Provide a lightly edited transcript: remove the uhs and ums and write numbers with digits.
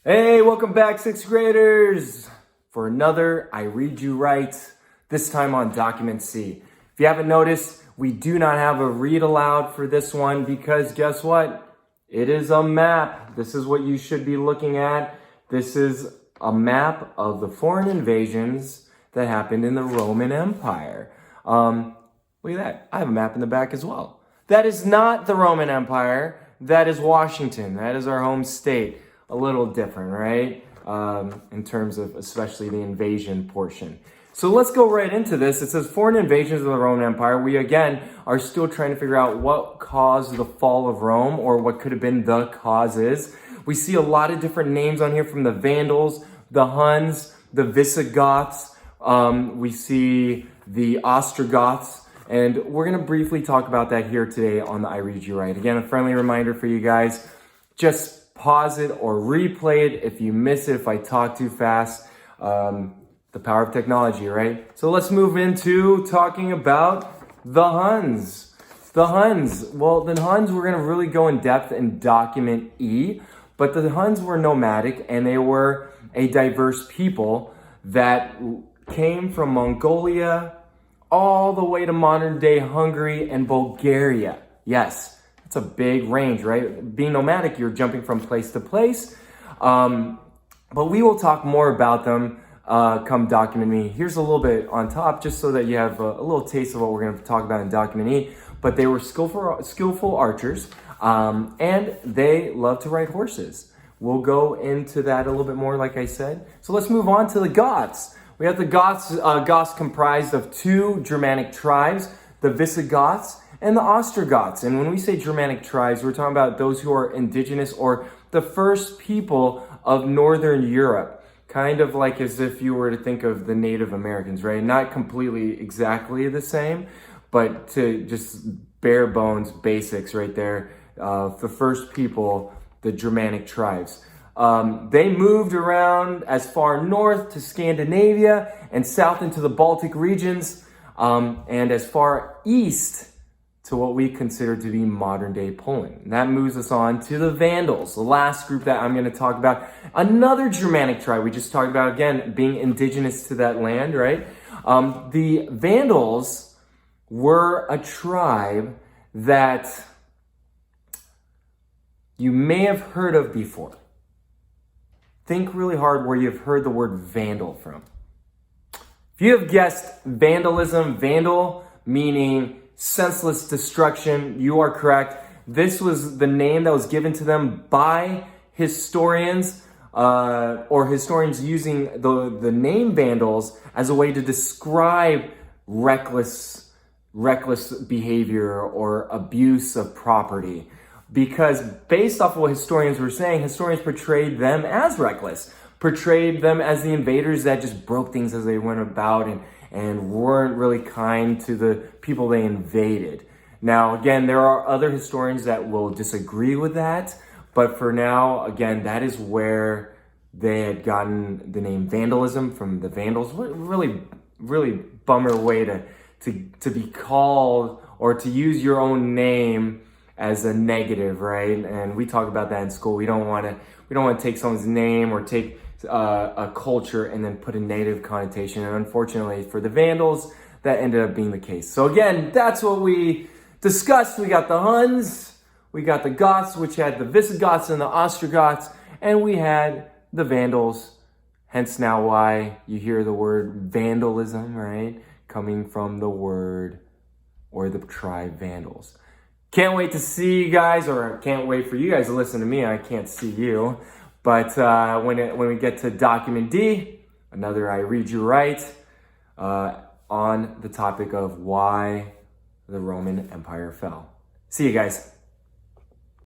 Hey, welcome back, sixth graders, for another I Read You Right, this time on Document C. If you haven't noticed, we do not have a read aloud for this one because guess what? It is a map. This is what you should be looking at. This is a map of the foreign invasions that happened in the Roman Empire. Look at that. I have a map in the back as well. That is not the Roman Empire. That is Washington. That is our home state. A little different, right? In terms of especially the invasion portion. So let's go right into this. It says foreign invasions of the Roman Empire. We again are still trying to figure out what caused the fall of Rome or what could have been the causes. We see a lot of different names on here from the Vandals, the Huns, the Visigoths. We see the Ostrogoths. And we're going to briefly talk about that here today on the I Read You Right. Again, a friendly reminder for you guys, just pause it or replay it if you miss it, if I talk too fast. The power of technology, right? So let's move into talking about the Huns. The Huns. Well, the Huns, we're going to really go in depth in document E, but the Huns were nomadic and they were a diverse people that came from Mongolia all the way to modern day Hungary and Bulgaria. Yes. It's a big range, right? Being nomadic, you're jumping from place to place. But we will talk more about them come document E. Here's a little bit on top, just so that you have a little taste of what we're going to talk about in document E. But they were skillful archers, and they love to ride horses. We'll go into that a little bit more, like I said. So let's move on to the Goths. We have the Goths. Goths comprised of two Germanic tribes, the Visigoths and the Ostrogoths. And when we say Germanic tribes, we're talking about those who are indigenous or the first people of Northern Europe. Kind of like as if you were to think of the Native Americans, right? Not completely exactly the same, but to just bare bones basics right there. The first people, the Germanic tribes. They moved around as far north to Scandinavia and south into the Baltic regions, and as far east to what we consider to be modern day Poland. And that moves us on to the Vandals, the last group that I'm going to talk about. Another Germanic tribe we just talked about, again, being indigenous to that land, right? The Vandals were a tribe that you may have heard of before. Think really hard where you've heard the word vandal from. If you have guessed vandalism, vandal meaning senseless destruction, you are correct. This was the name that was given to them by historians, or historians using the name Vandals as a way to describe reckless behavior or abuse of property. Because based off of what historians were saying, historians portrayed them as reckless, portrayed them as the invaders that just broke things as they went about and weren't really kind to the people they invaded. Now, again, there are other historians that will disagree with that, but for now, again, that is where they had gotten the name vandalism from the Vandals. Really bummer way to be called or to use your own name as a negative, right? And we talk about that in school. We don't want to take someone's name or take a culture and then put a negative connotation. And unfortunately for the Vandals, that ended up being the case. So again, that's what we discussed. We got the Huns, we got the Goths, which had the Visigoths and the Ostrogoths, and we had the Vandals. Hence now why you hear the word vandalism, right? Coming from the word or the tribe Vandals. Can't wait to see you guys, or can't wait for you guys to listen to me. I can't see you. But when we get to document D, another I Read You Right, on the topic of why the Roman Empire fell. See you guys.